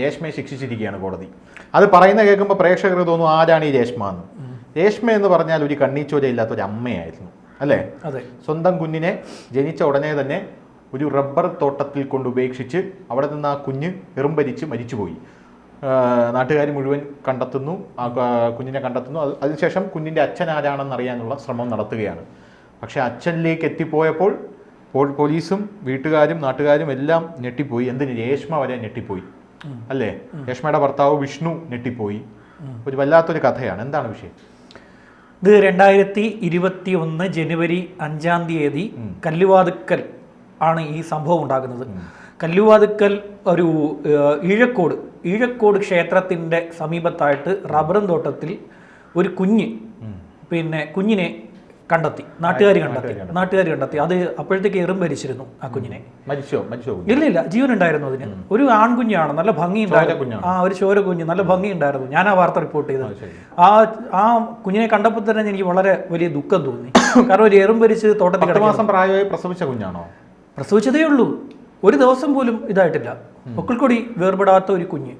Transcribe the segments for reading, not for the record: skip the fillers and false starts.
രേഷ്മയെ ശിക്ഷിച്ചിരിക്കുകയാണ് കോടതി. അത് പറയുന്ന കേൾക്കുമ്പോൾ പ്രേക്ഷകർ തോന്നും ആരാണ് ഈ രേഷ്മ എന്ന്. രേഷ്മ എന്ന് പറഞ്ഞാൽ ഒരു കണ്ണീച്ചോരയില്ലാത്തൊരു അമ്മയായിരുന്നു, അല്ലേ? സ്വന്തം കുഞ്ഞിനെ ജനിച്ച ഉടനെ തന്നെ ഒരു റബ്ബർ തോട്ടത്തിൽ കൊണ്ട് ഉപേക്ഷിച്ച് അവിടെ നിന്ന് ആ കുഞ്ഞ് എറുമ്പരിച്ച് മരിച്ചുപോയി. നാട്ടുകാർ മുഴുവൻ കണ്ടെത്തുന്നു, ആ കുഞ്ഞിനെ കണ്ടെത്തുന്നു. അതിനുശേഷം കുഞ്ഞിൻ്റെ അച്ഛൻ ആരാണെന്ന് അറിയാനുള്ള ശ്രമം നടത്തുകയാണ്. പക്ഷേ അച്ഛനിലേക്ക് എത്തിപ്പോയപ്പോൾ പോലീസും വീട്ടുകാരും നാട്ടുകാരും എല്ലാം ഞെട്ടിപ്പോയി. എന്തിന്? രേഷ്മ വരെ ഞെട്ടിപ്പോയി, അല്ലേ? രേഷ്മയുടെ ഭർത്താവ് വിഷ്ണു ഞെട്ടിപ്പോയി. ഒരു വല്ലാത്തൊരു കഥയാണ്. എന്താണ് വിഷയം? ഇത് 2021 ജനുവരി 5-ാം തീയതി കല്ലുവാതുക്കൽ ആണ് ഈ സംഭവം ഉണ്ടാകുന്നത്. കല്ലുവാതുക്കൽ ഒരു ഈഴക്കോട് ക്ഷേത്രത്തിൻ്റെ സമീപത്തായിട്ട് റബ്ബറും തോട്ടത്തിൽ ഒരു കുഞ്ഞിനെ കണ്ടെത്തി, നാട്ടുകാർ കണ്ടെത്തി. അത് അപ്പോഴത്തേക്ക് എറുമ്പരിച്ചിരുന്നു ആ കുഞ്ഞിനെ. ഇല്ല, ജീവൻ ഉണ്ടായിരുന്നു അതിന്. ഒരു ആൺകുഞ്ഞാണ്, നല്ല ഭംഗിയുണ്ടായിരുന്നു. ഒരു ചോര കുഞ്ഞ്, നല്ല ഭംഗിയുണ്ടായിരുന്നു. ഞാൻ ആ വാർത്ത റിപ്പോർട്ട് ചെയ്തത്. ആ കുഞ്ഞിനെ കണ്ടപ്പോൾ തന്നെ എനിക്ക് വളരെ വലിയ ദുഃഖം തോന്നി. കാരണം ഒരു എറുമ്പരിച്ച് തോട്ടത്തിൽ 10 മാസം പ്രായമായി പ്രസവിച്ച കുഞ്ഞാണോ? പ്രസവിച്ചതേ ഉള്ളൂ, ഒരു ദിവസം പോലും ഇതായിട്ടില്ല. പൊക്കിൾക്കൊടി വേർപെടാത്ത ഒരു കുഞ്ഞ്.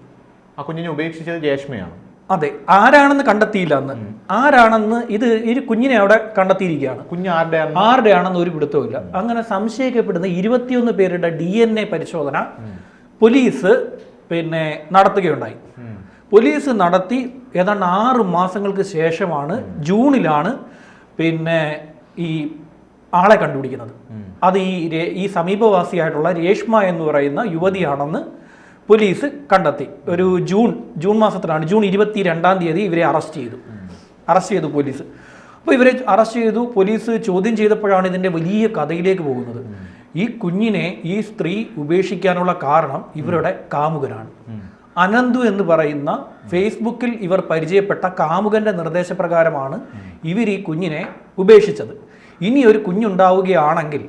ആ കുഞ്ഞിനെ ഉപേക്ഷിച്ചത് രേഷ്മയാണ്. അതെ, ആരാണെന്ന് കണ്ടെത്തിയില്ല അന്ന്. ആരാണെന്ന് ഈ കുഞ്ഞിനെ അവിടെ കണ്ടെത്തിയിരിക്കുകയാണ്. കുഞ്ഞ് ആരുടെയാണെന്ന് ഒരു പിടുത്തവുമില്ല. അങ്ങനെ സംശയിക്കപ്പെടുന്ന 21 പേരുടെ DNA പരിശോധന പോലീസ് നടത്തുകയുണ്ടായി. പോലീസ് നടത്തി ഏതാണ്ട് 6 മാസങ്ങൾക്ക് ശേഷമാണ്, ജൂണിലാണ് ഈ ആളെ കണ്ടുപിടിക്കുന്നത്. അത് ഈ സമീപവാസിയായിട്ടുള്ള രേഷ്മ എന്ന് പറയുന്ന യുവതിയാണെന്ന് പോലീസ് കണ്ടെത്തി. ഒരു ജൂൺ മാസത്തിലാണ്, ജൂൺ 22-ാം തീയതി ഇവരെ അറസ്റ്റ് ചെയ്തു പോലീസ്. അപ്പോൾ ഇവരെ അറസ്റ്റ് ചെയ്തു. പോലീസ് ചോദ്യം ചെയ്തപ്പോഴാണ് ഇതിൻ്റെ വലിയ കഥയിലേക്ക് പോകുന്നത്. ഈ കുഞ്ഞിനെ ഈ സ്ത്രീ ഉപേക്ഷിക്കാനുള്ള കാരണം ഇവരുടെ കാമുകനാണ്. അനന്തു എന്ന് പറയുന്ന ഫേസ്ബുക്കിൽ ഇവർ പരിചയപ്പെട്ട കാമുകന്റെ നിർദ്ദേശപ്രകാരമാണ് ഇവർ ഈ കുഞ്ഞിനെ ഉപേക്ഷിച്ചത്. ഇനി ഒരു കുഞ്ഞുണ്ടാവുകയാണെങ്കിൽ,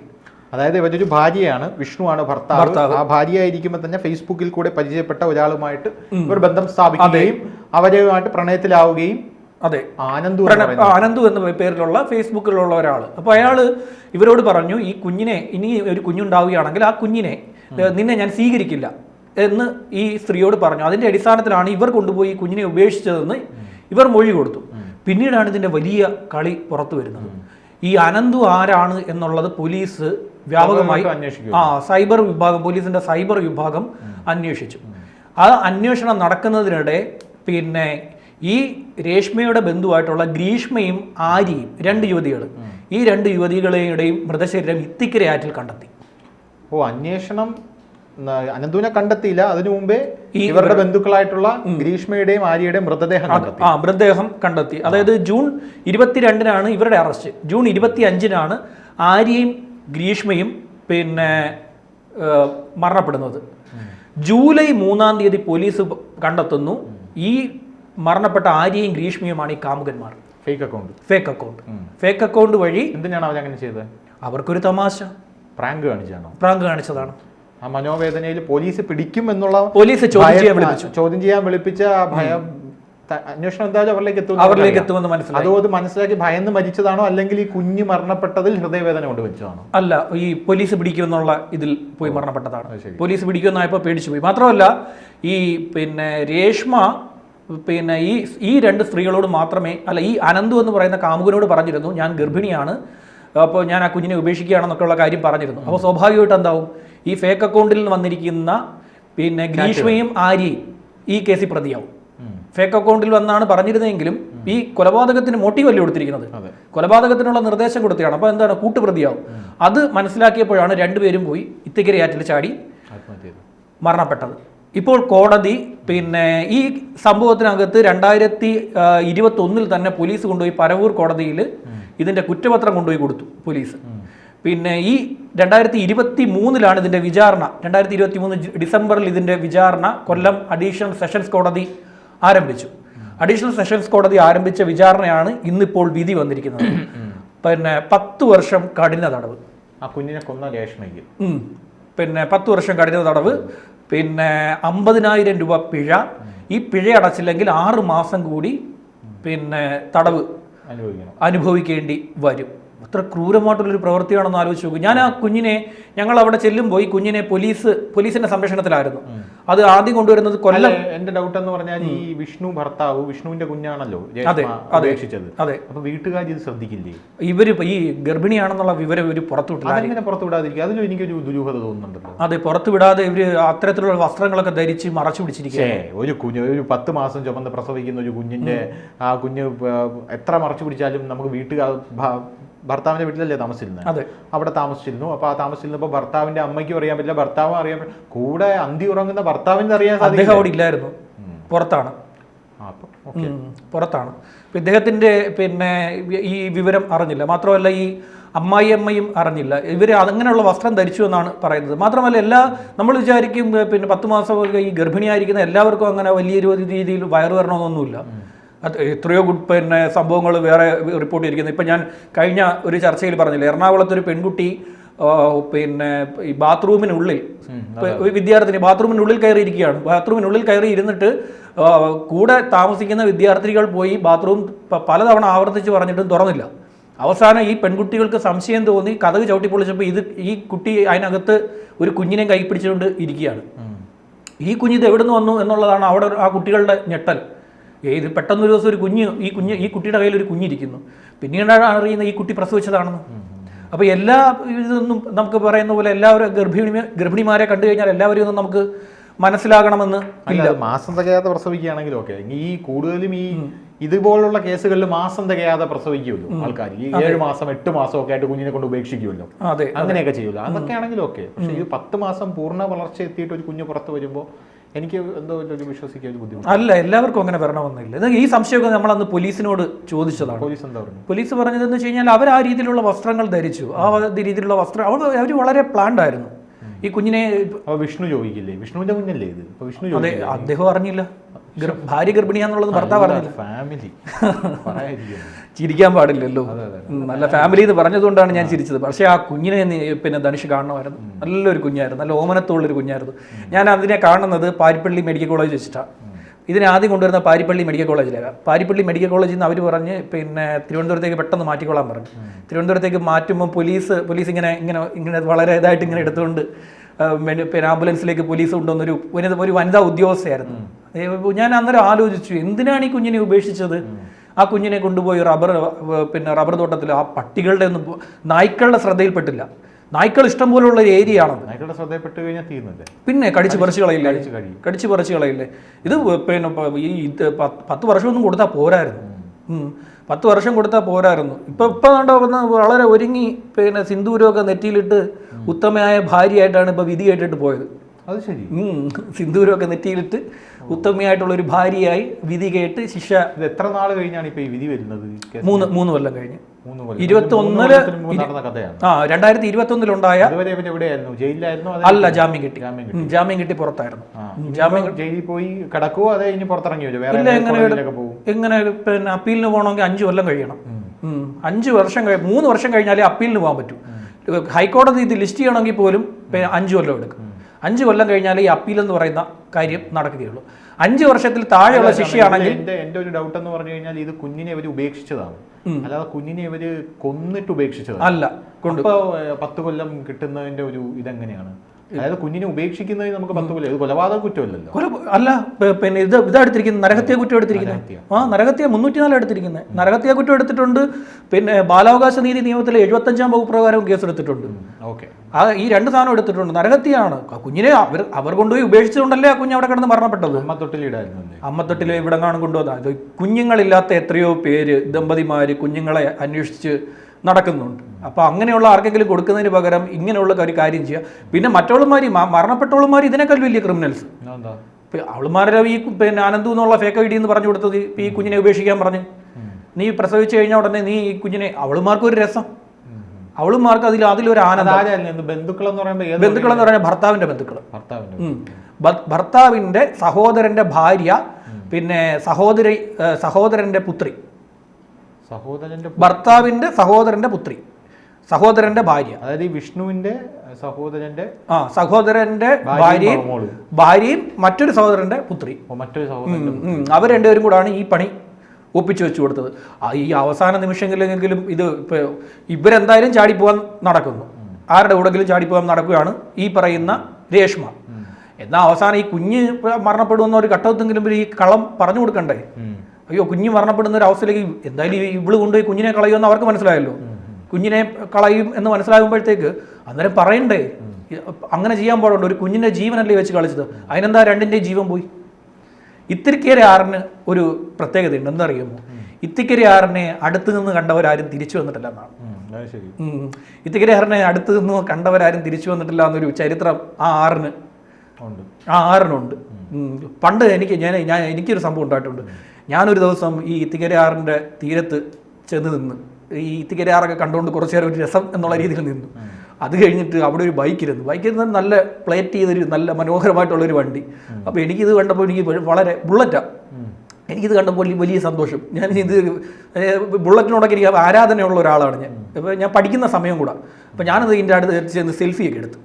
അതായത് ഇവരൊരു ഭാര്യയാണ്, വിഷ്ണുവാണ് ഭർത്താവ്. ആ ഭാര്യയായിരിക്കുമ്പോൾ തന്നെ ഫേസ്ബുക്കിൽ കൂടെ പരിചയപ്പെട്ട ഒരാളുമായിട്ട് ഇവർ ബന്ധം സ്ഥാപിക്കുകയും അവരുമായിട്ട് പ്രണയത്തിലാവുകയും. അതെ, ആനന്ദു എന്ന പേരിലുള്ള ഫേസ്ബുക്കിലുള്ള ഒരാൾ. അപ്പോൾ അയാൾ ഇവരോട് പറഞ്ഞു, ഈ കുഞ്ഞിനെ, ഇനി ഒരു കുഞ്ഞുണ്ടാവുകയാണെങ്കിൽ ആ കുഞ്ഞിനെ നിന്നെ ഞാൻ സ്വീകരിക്കില്ല എന്ന് ഈ സ്ത്രീയോട് പറഞ്ഞു. അതിന്റെ അടിസ്ഥാനത്തിലാണ് ഇവർ കൊണ്ടുപോയി ഈ കുഞ്ഞിനെ ഉപേക്ഷിച്ചതെന്ന് ഇവർ മൊഴി കൊടുത്തു. പിന്നീടാണ് ഇതിന്റെ വലിയ കളി പുറത്തു വരുന്നത്. ഈ അനന്തു ആരാണ് എന്നുള്ളത് പോലീസ് വ്യാപകമായി പോലീസിന്റെ സൈബർ വിഭാഗം അന്വേഷിച്ചു. ആ അന്വേഷണം നടക്കുന്നതിനിടെ ഈ രേഷ്മയുടെ ബന്ധുവായിട്ടുള്ള ഗ്രീഷ്മയും ആര്യയും, 2 യുവതികൾ, ഈ 2 യുവതികളുടെയും മൃതശരീരം ഇത്തിക്കര ആറ്റിൽ കണ്ടെത്തി. അന്വേഷണം അനന്തുവിനെ കണ്ടെത്തിയില്ല, അതിനു മുമ്പേ ഇവരുടെ ബന്ധുക്കളായിട്ടുള്ള ഗ്രീഷ്മയുടെയും ആര്യയുടെയും മൃതദേഹം കണ്ടെത്തി. അതായത് ജൂൺ 22-നാണ് ഇവരുടെ അറസ്റ്റ്. ജൂൺ 25-നാണ് ആര്യയും ഗ്രീഷ്മയും മരണപ്പെടുന്നത്. ജൂലൈ 3-ാം തീയതി പോലീസ് കണ്ടെത്തുന്നു ഈ മരണപ്പെട്ട ആര്യയും ഗ്രീഷ്മയുമാണ് ഈ കാമുകന്മാർ. ഫേക്ക് അക്കൗണ്ട് വഴി. എന്തിനാണ് അവരങ്ങനെ ചെയ്തത്? അവർക്കൊരു തമാശ, പ്രാങ്ക് കാണിച്ചതാണ്. ആ മനോവേദനയിൽ പോലീസ് പിടിക്കും എന്നുള്ള പോലീസ് ചോദ്യം ചെയ്യാൻ വിളിപ്പിച്ച ഭയം, അന്വേഷണം എന്തായാലും അവരിലേക്ക് എത്തുമെന്ന് മനസ്സിലായി. അത് മനസ്സിലാക്കി ഭയന്ന് മരിച്ചതാണോ, അല്ലെങ്കിൽ ഈ കുഞ്ഞ് മരണപ്പെട്ടതിൽ ഹൃദയവേദന കൊണ്ട് മരിച്ചതാണോ? അല്ല, ഈ പോലീസ് പിടിക്കുമെന്നുള്ള ഇതിൽ പോയി മരണപ്പെട്ടതാണ്. പോലീസ് പിടിക്കുമെന്നായപ്പോൾ പേടിച്ചു പോയി. മാത്രമല്ല ഈ രേഷ്മ ഈ 2 സ്ത്രീകളോട് മാത്രമേ, അല്ല, ഈ അനന്തു എന്ന് പറയുന്ന കാമുകനോട് പറഞ്ഞിരുന്നു, ഞാൻ ഗർഭിണിയാണ്, അപ്പോൾ ഞാൻ ആ കുഞ്ഞിനെ ഉപേക്ഷിക്കുകയാണെന്നൊക്കെയുള്ള കാര്യം പറഞ്ഞിരുന്നു. അപ്പോൾ സ്വാഭാവികമായിട്ട് എന്താവും, ഈ ഫേക്ക് അക്കൗണ്ടിൽ നിന്ന് വന്നിരിക്കുന്ന ഗ്രീഷ്മയും ആര്യയും ഈ കേസിൽ പ്രതിയാവും. ഫേക്ക് അക്കൗണ്ടിൽ വന്നാണ് പറഞ്ഞിരുന്നെങ്കിലും ഈ കൊലപാതകത്തിന് മോട്ടീവല്ലേ കൊടുത്തിരിക്കുന്നത്, കൊലപാതകത്തിനുള്ള നിർദ്ദേശം കൊടുത്തതാണ്. അപ്പോൾ എന്താണ്, കൂട്ടുപ്രതിയാവും. അത് മനസ്സിലാക്കിയപ്പോഴാണ് 2 പേരും പോയി ഇത്തിക്കരയാറ്റിൽ ചാടി മരണപ്പെട്ടത്. ഇപ്പോൾ കോടതി ഈ സംഭവത്തിനകത്ത് 2021 തന്നെ പോലീസ് കൊണ്ടുപോയി പരവൂർ കോടതിയിൽ ഇതിന്റെ കുറ്റപത്രം കൊണ്ടുപോയി കൊടുത്തു പോലീസ്. ഈ 2023-ലാണ് ഇതിന്റെ വിചാരണ. 2023 ഡിസംബറിൽ ഇതിന്റെ വിചാരണ കൊല്ലം അഡീഷണൽ സെഷൻസ് കോടതി ആരംഭിച്ചു. അഡീഷണൽ സെഷൻസ് കോടതി ആരംഭിച്ച വിചാരണയാണ് ഇന്നിപ്പോൾ വിധി വന്നിരിക്കുന്നത്. 10 വർഷം കഠിന തടവ്. ആ കുഞ്ഞിനെ കൊന്ന രേഷ്മയ്ക്ക് 10 വർഷം കഠിന തടവ്, 50,000 രൂപ പിഴ. ഈ പിഴ അടച്ചില്ലെങ്കിൽ 6 മാസം കൂടി തടവ് അനുഭവിക്കേണ്ടി വരും. അത്ര ക്രൂരമായിട്ടുള്ളൊരു പ്രവൃത്തിയാണെന്ന് ആലോചിച്ച് നോക്കും. ഞാൻ ആ കുഞ്ഞിനെ, ഞങ്ങൾ അവിടെ ചെല്ലുമ്പോൾ ഈ കുഞ്ഞിനെ പോലീസിന്റെ സംരക്ഷണത്തിലായിരുന്നു. അത് ആദ്യം കൊണ്ടുവരുന്നത് കൊല്ലം. എന്റെ ഡൗട്ട് എന്ന് പറഞ്ഞാൽ ഈ വിഷ്ണുവിന്റെ കുഞ്ഞാണല്ലോ അപേക്ഷിച്ചത്. അതെ. അപ്പൊ വീട്ടുകാർ ഇത് ശ്രദ്ധിക്കില്ലേ? ഇവര് ഈ ഗർഭിണിയാണെന്നുള്ള വിവരം ഇവര് പുറത്തുവിട്ടില്ല. അങ്ങനെ പുറത്തുവിടാതിരിക്കും, അതിലും എനിക്കൊരു ദുരൂഹത തോന്നുന്നുണ്ടല്ലോ. അതെ, പുറത്തുവിടാതെ ഇവര് അത്തരത്തിലുള്ള വസ്ത്രങ്ങളൊക്കെ ധരിച്ച് മറച്ചു പിടിച്ചിരിക്കുക. ഒരു 10 മാസം ചുമന്ന് പ്രസവിക്കുന്ന ഒരു കുഞ്ഞിന്റെ ആ കുഞ്ഞ് എത്ര മറച്ചു പിടിച്ചാലും നമുക്ക് ഭർത്താവിന്റെ വീട്ടിലല്ലേ താമസിച്ചിരുന്നത്, അവിടെ താമസിച്ചിരുന്നു. അപ്പൊ ആ താമസിച്ചിരുന്നപ്പോ ഭർത്താവിന്റെ അമ്മയ്ക്കും അറിയാൻ പറ്റില്ല, ഭർത്താവും അറിയാൻ പറ്റില്ല, കൂടെ അന്തി ഉറങ്ങുന്ന ഭർത്താവിന് അറിയാൻ സാധിക്കും. അദ്ദേഹം അവിടെ ഇല്ലായിരുന്നു, പുറത്താണ്. ഇദ്ദേഹത്തിന്റെ ഈ വിവരം അറിഞ്ഞില്ല. മാത്രമല്ല ഈ അമ്മായിയമ്മയും അറിഞ്ഞില്ല. ഇവര് അങ്ങനെയുള്ള വസ്ത്രം ധരിച്ചു എന്നാണ് പറയുന്നത്. മാത്രമല്ല നമ്മൾ വിചാരിക്കും 10 മാസം ഈ ഗർഭിണിയായിരിക്കുന്ന എല്ലാവർക്കും അങ്ങനെ വലിയ രീതിയിൽ വയറു വരണമെന്നൊന്നുമില്ല. അത് എത്രയോ സംഭവങ്ങൾ വേറെ റിപ്പോർട്ട് ചെയ്തിരിക്കുന്നത്. ഇപ്പം ഞാൻ കഴിഞ്ഞ ഒരു ചർച്ചയിൽ പറഞ്ഞില്ല, എറണാകുളത്തൊരു പെൺകുട്ടി ഈ ബാത്റൂമിനുള്ളിൽ വിദ്യാർത്ഥിനി ബാത്റൂമിനുള്ളിൽ കയറിയിരിക്കുകയാണ്. ബാത്റൂമിനുള്ളിൽ കയറി ഇരുന്നിട്ട് കൂടെ താമസിക്കുന്ന വിദ്യാർത്ഥികൾ പോയി ബാത്റൂം പലതവണ ആവർത്തിച്ച് പറഞ്ഞിട്ടും തുറന്നില്ല. അവസാനം ഈ പെൺകുട്ടികൾക്ക് സംശയം തോന്നി കതക് ചവിട്ടിപ്പൊളിച്ചപ്പോൾ ഈ കുട്ടി അതിനകത്ത് ഒരു കുഞ്ഞിനെ കൈ പിടിച്ചുകൊണ്ട് ഇരിക്കുകയാണ്. ഈ കുഞ്ഞിത് എവിടെ നിന്ന് വന്നു എന്നുള്ളതാണ് അവിടെ ആ കുട്ടികളുടെ ഞെട്ടൽ. ഇത് പെട്ടെന്നൊരു ദിവസം ഈ കുട്ടിയുടെ കയ്യിൽ ഒരു കുഞ്ഞിരിക്കുന്നു. പിന്നീടാണ് അറിയുന്നത് ഈ കുട്ടി പ്രസവിച്ചതാണെന്ന്. അപ്പോൾ എല്ലാ ഇതൊന്നും നമുക്ക് പറയുന്ന പോലെ എല്ലാവരും ഗർഭിണിമാരെ കണ്ടു കഴിഞ്ഞാൽ എല്ലാവരും ഒന്നും നമുക്ക് മനസ്സിലാകണമെന്ന് ഇല്ല. മാസം തികയാതെ പ്രസവിക്കുകയാണെങ്കിലും ഓക്കെ. ഈ കൂടുതലും ഈ ഇതുപോലുള്ള കേസുകളിൽ മാസം തികയാതെ പ്രസവിക്കുമല്ലോ ആൾക്കാർ. ഈ 7 മാസം 8 മാസം ഒക്കെ ആയിട്ട് കുഞ്ഞിനെ കൊണ്ട് ഉപേക്ഷിക്കുമല്ലോ, അങ്ങനെയൊക്കെ ചെയ്യുമല്ലോ. അതൊക്കെ ആണെങ്കിലും ഓക്കെ. പക്ഷേ ഈ 10 മാസം പൂർണ്ണ വളർച്ച എത്തിയിട്ട് ഒരു കുഞ്ഞ് പുറത്ത് വരുമ്പോൾ എനിക്ക് എന്തോ ഒരു വിശ്വസിക്കാൻ ഒരു ബുദ്ധിമുട്ട്. അല്ല, എല്ലാവർക്കും അങ്ങനെ വരണമെന്നില്ല. ഈ സംശയമൊക്കെ നമ്മൾ അന്ന് പോലീസിനോട് ചോദിച്ചതാണ്. പോലീസ് എന്താ പറഞ്ഞു? പോലീസ് പറഞ്ഞതെന്ന് വെച്ച് കഴിഞ്ഞാൽ അവർ ആ രീതിയിലുള്ള വസ്ത്രങ്ങൾ ധരിച്ചു. ആ രീതിയിലുള്ള വസ്ത്രം അവർ വളരെ പ്ലാൻഡ് ആയിരുന്നു. ഈ കുഞ്ഞിനെ വിഷ്ണു ചോദിക്കില്ലേ? വിഷ്ണുവിന്റെ കുഞ്ഞല്ലേ ഇത്? അതെ, അദ്ദേഹം അറിഞ്ഞില്ല. ഭാര്യ ഗർഭിണിയാന്നുള്ളത് ഭർത്താവ് പറഞ്ഞില്ല. ഫാമിലി ചിരിക്കാൻ പാടില്ലല്ലോ. നല്ല ഫാമിലി എന്ന് പറഞ്ഞതുകൊണ്ടാണ് ഞാൻ ചിരിച്ചത്. പക്ഷേ ആ കുഞ്ഞിനെ ധനുഷ് കാണണമായിരുന്നു. നല്ലൊരു കുഞ്ഞായിരുന്നു, നല്ല ഓമനത്തുള്ളൊരു കുഞ്ഞായിരുന്നു. ഞാൻ അതിനെ കാണുന്നത് പാരിപ്പള്ളി മെഡിക്കൽ കോളേജ് വെച്ചിട്ടാണ്. ഇതിനെ ആദ്യം കൊണ്ടുവരുന്ന പാരിപ്പള്ളി മെഡിക്കൽ കോളേജിലാണ്. പാരിപ്പള്ളി മെഡിക്കൽ കോളേജിൽ നിന്ന് അവർ പറഞ്ഞ് തിരുവനന്തപുരത്തേക്ക് പെട്ടെന്ന് മാറ്റിക്കൊള്ളാൻ പറഞ്ഞു. തിരുവനന്തപുരത്തേക്ക് മാറ്റുമ്പോൾ പോലീസ് ഇങ്ങനെ വളരെ ഇതായിട്ട് ഇങ്ങനെ എടുത്തുകൊണ്ട് ആംബുലൻസിലേക്ക് പോലീസ് കൊണ്ടുവന്നൊരു വനിതാ ഉദ്യോഗസ്ഥയായിരുന്നു. ഞാൻ അന്നേരം ആലോചിച്ചു, എന്തിനാണ് ഈ കുഞ്ഞിനെ ഉപേക്ഷിച്ചത്? ആ കുഞ്ഞിനെ കൊണ്ടുപോയി റബ്ബർ തോട്ടത്തിൽ ആ പട്ടികളുടെ നായ്ക്കളുടെ ശ്രദ്ധയിൽപ്പെട്ടില്ല. നായ്ക്കൾ ഇഷ്ടം പോലുള്ള ഒരു ഏരിയ ആണത്. പിന്നെ കടിച്ചു പറിച്ചു കളയില്ലേ. ഇത് ഈ 10 വർഷമൊന്നും കൊടുത്താൽ പോരായിരുന്നു. 10 വർഷം കൊടുത്താൽ പോരായിരുന്നു. ഇപ്പം വളരെ ഒരുങ്ങി സിന്ദൂരമൊക്കെ നെറ്റിയിലിട്ട് ഉത്തമയായ ഭാര്യയായിട്ടാണ് ഇപ്പൊ വിധി കേട്ടിട്ട് പോയത്. അത് ശരി. സിന്ദൂരമൊക്കെ നെറ്റിയിലിട്ട് ഉത്തമയായിട്ടുള്ള ഒരു ഭാര്യയായി വിധി കേട്ട് ശിക്ഷ. എത്ര നാൾ കഴിഞ്ഞാണ് ഇപ്പൊ ഈ വിധി വരുന്നത്? 3 കൊല്ലം കഴിഞ്ഞ് 2021-ലുണ്ടായ. അല്ല, ജാമ്യം കിട്ടി പുറത്തായിരുന്നു. ജയിലിൽ പോയി കിടക്കുവോ അതേ ഇനി പുറത്തിറങ്ങി വരും? എങ്ങനെ അപ്പീലിന് പോകണമെങ്കിൽ 5 കൊല്ലം കഴിയണം. 3 വർഷം കഴിഞ്ഞാലേ അപ്പീലിന് പോകാൻ പറ്റൂ. ഹൈക്കോടതി ഇത് ലിസ്റ്റ് ചെയ്യണമെങ്കിൽ പോലും 5 കൊല്ലം എടുക്കും. 5 കൊല്ലം കഴിഞ്ഞാൽ ഈ അപ്പീൽ എന്ന് പറയുന്ന കാര്യം നടക്കുകയുള്ളൂ. 5 വർഷത്തിൽ താഴെയുള്ള ശിക്ഷയാണെങ്കിൽ. എന്റെ ഒരു ഡൗട്ട് എന്ന് പറഞ്ഞു കഴിഞ്ഞാൽ ഇത് കുഞ്ഞിനെ ഇവര് ഉപേക്ഷിച്ചതാണ്, അല്ലാതെ കുഞ്ഞിനെ ഇവര് കൊന്നിട്ട് ഉപേക്ഷിച്ചതാണ് അല്ല. 10 കൊല്ലം കിട്ടുന്നതിന്റെ ഒരു ഇതെങ്ങനെയാണ്? അതായത് കുഞ്ഞിനെ ഉപേക്ഷിക്കുന്നതിന് നമുക്ക് 10 കൊല്ലം, ഇത് കൊലപാതക കുറ്റമല്ലല്ലോ. അല്ല, ഇതെടുത്തിരിക്കുന്നത് നരഹത്യ കുറ്റം എടുത്തിരിക്കുന്നത്. നരഹത്യ 304 എടുത്തിരിക്കുന്നത്. നരഹത്യ കുറ്റം എടുത്തിട്ടുണ്ട്. ബാലാവകാശ നീതി നിയമത്തിലെ 75-ാം വകുപ്പ് പ്രകാരം കേസെടുത്തിട്ടുണ്ട്. ഈ 2 സാധനം എടുത്തിട്ടുണ്ട്. നരഹത്യയാണ്. കുഞ്ഞിനെ അവർ കൊണ്ടുപോയി ഉപേക്ഷിച്ചുകൊണ്ടല്ലേ ആ കുഞ്ഞ് അവിടെ കിടന്ന് മരണപ്പെട്ടത്. അമ്മത്തൊട്ടിൽ ഇവിടെ കാണും കൊണ്ടുവന്നത്. കുഞ്ഞുങ്ങളില്ലാത്ത എത്രയോ പേര് ദമ്പതിമാര് കുഞ്ഞുങ്ങളെ അന്വേഷിച്ച് നടക്കുന്നുണ്ട്. അപ്പോൾ അങ്ങനെയുള്ള ആർക്കെങ്കിലും കൊടുക്കുന്നതിന് പകരം ഇങ്ങനെയുള്ള ഒരു കാര്യം ചെയ്യുക. പിന്നെ മരണപ്പെട്ടവളുമാർ ഇതിനേക്കാൾ വലിയ ക്രിമിനൽസ്. അവളുമാരെ ഈ അനന്തു എന്നുള്ള ഫേക്ക് ഐഡി എന്ന് പറഞ്ഞു കൊടുത്തത് ഈ കുഞ്ഞിനെ ഉപേക്ഷിക്കാൻ പറഞ്ഞ്, നീ പ്രസവിച്ചു കഴിഞ്ഞാൽ ഉടനെ നീ ഈ കുഞ്ഞിനെ, അവളുമാർക്ക് ഒരു രസം, അവളുമാർക്ക് അതിലൊരു ആനന്ദം. ബന്ധുക്കൾ എന്ന് പറയുമ്പോൾ ഭർത്താവിന്റെ ബന്ധുക്കൾ, ഭർത്താവിന്റെ സഹോദരന്റെ ഭാര്യ, സഹോദരന്റെ പുത്രി, ഭർത്താവിന്റെ സഹോദരന്റെ പുത്രി, സഹോദരന്റെ ഭാര്യ. അതായത് വിഷ്ണുവിന്റെ സഹോദരന്റെ ഭാര്യയും മറ്റൊരു സഹോദരന്റെ പുത്രി. അവർ രണ്ടുപേരും കൂടാണ് ഈ പണി ഒപ്പിച്ചു വെച്ചു കൊടുത്തത്. ഈ അവസാന നിമിഷങ്ങളിലെങ്കിലും ഇത് ഇപ്പോൾ ഇവരെന്തായാലും ചാടിപ്പോകാൻ നടക്കുന്നു, ആരുടെ കൂടെങ്കിലും ചാടിപ്പോകാൻ നടക്കുകയാണ് ഈ പറയുന്ന രേഷ്മ. എന്നാൽ അവസാനം ഈ കുഞ്ഞ് മരണപ്പെടുന്ന ഒരു ഘട്ടത്തെങ്കിലും ഈ കളം പറഞ്ഞു കൊടുക്കണ്ടേ? അയ്യോ, കുഞ്ഞ് മരണപ്പെടുന്ന ഒരു അവസ്ഥയിലേക്ക് എന്തായാലും ഇവള് കൊണ്ടുപോയി കുഞ്ഞിനെ കളയുമെന്ന് അവർക്ക് മനസ്സിലായല്ലോ. കുഞ്ഞിനെ കളയും എന്ന് മനസ്സിലാകുമ്പോഴത്തേക്ക് അന്നേരം പറയണ്ടേ അങ്ങനെ ചെയ്യാൻ പാടുണ്ട്. ഒരു കുഞ്ഞിൻ്റെ ജീവനല്ലേ വെച്ച് കളിച്ചത്, അതിനെന്താ രണ്ടിൻ്റെയും ജീവൻ പോയി. ഇത്തിക്കരെ ആറിന് ഒരു പ്രത്യേകതയുണ്ട്, എന്തറിയുമോ? ഇത്തിക്കരെ ആറിനെ അടുത്ത് നിന്ന് കണ്ടവരാരും തിരിച്ചു വന്നിട്ടില്ല എന്നാണ്. ഇത്തിക്കരെ ആറിനെ അടുത്ത് നിന്ന് കണ്ടവരാരും തിരിച്ചു വന്നിട്ടില്ല എന്നൊരു ചരിത്രം ആ ആറിനുണ്ട്. പണ്ട് എനിക്കൊരു സംഭവം ഉണ്ടായിട്ടുണ്ട്. ഞാനൊരു ദിവസം ഈ ഇത്തിക്കരെ ആറിൻ്റെ തീരത്ത് ചെന്ന് നിന്ന് ഈ ഇത്തിക്കരെ ആറൊക്കെ കണ്ടുകൊണ്ട് കുറച്ചു നേരം ഒരു രസം എന്നുള്ള രീതിയിൽ നിന്നു. അത് കഴിഞ്ഞിട്ട് അവിടെ ഒരു ബൈക്കിരുന്ന് നല്ല പ്ലേറ്റ് ചെയ്തൊരു നല്ല മനോഹരമായിട്ടുള്ളൊരു വണ്ടി. അപ്പോൾ എനിക്കിത് കണ്ടപ്പോൾ എനിക്ക് വളരെ ബുള്ളറ്റാണ്, എനിക്കിത് കണ്ടപ്പോൾ വലിയ സന്തോഷം. ഞാൻ ഇത് ബുള്ളറ്റിനോടൊക്കെ എനിക്ക് ആരാധനയുള്ള ഒരാളാണ് ഞാൻ. അപ്പോൾ ഞാൻ പഠിക്കുന്ന സമയം കൂടെ. അപ്പോൾ ഞാനത് ഇതിൻ്റെ അടുത്ത് ചെന്ന് സെൽഫിയൊക്കെ എടുത്ത്,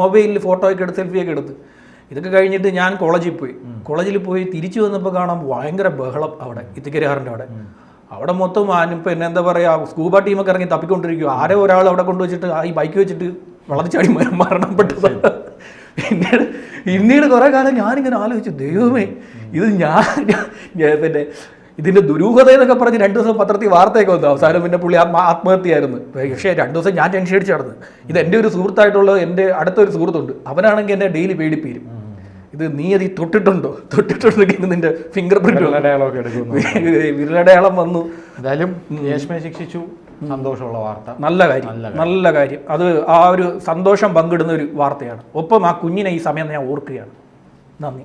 മൊബൈലിൽ ഫോട്ടോയൊക്കെ എടുത്ത് സെൽഫിയൊക്കെ എടുത്ത്. ഇതൊക്കെ കഴിഞ്ഞിട്ട് ഞാൻ കോളേജിൽ പോയി തിരിച്ചു വന്നപ്പോൾ കാണാൻ ഭയങ്കര ബഹളം അവിടെ ഇത്തിക്കരാറിൻ്റെ അവിടെ മൊത്തം പിന്നെ എന്താ പറയുക, സ്കൂബ ടീമൊക്കെ ഇറങ്ങി തപ്പിക്കൊണ്ടിരിക്കുക. ആരോ ഒരാൾ അവിടെ കൊണ്ടുവച്ചിട്ട് ഈ ബൈക്ക് വെച്ചിട്ട് വെള്ളത്തിച്ചാടി മരണപ്പെട്ടത്. പിന്നീട് കുറേ കാലം ഞാനിങ്ങനെ ആലോചിച്ചു, ദൈവമേ ഇത് പിന്നെ ഇതിൻ്റെ ദുരൂഹത എന്നൊക്കെ പറഞ്ഞ് 2 ദിവസം പത്രത്തിൽ വാർത്തയൊക്കെ വന്നു. അവസാനം പിന്നെ പുള്ളി ആത്മഹത്യയായിരുന്നു. പക്ഷേ 2 ദിവസം ഞാൻ ടെൻഷൻ അടിച്ച് നടന്നു. ഇത് എൻ്റെ ഒരു സുഹൃത്തായിട്ടുള്ള എൻ്റെ അടുത്തൊരു സുഹൃത്തുണ്ട്, അവനാണെങ്കിൽ എന്നെ ഡെയിലി പേടിപ്പീരും. ഇത് നീ അത് തൊട്ടിട്ടുണ്ടെങ്കിൽ നിന്റെ ഫിംഗർ പ്രിന്റ് വിരലടയാളം വന്നു. എന്തായാലും രേഷ്മയെ ശിക്ഷിച്ചു, സന്തോഷമുള്ള വാർത്ത, നല്ല കാര്യം. അത് ആ ഒരു സന്തോഷം പങ്കിടുന്ന ഒരു വാർത്തയാണ്. ഒപ്പം ആ കുഞ്ഞിനെ ഈ സമയം ഞാൻ ഓർക്കുകയാണ്. നന്ദി.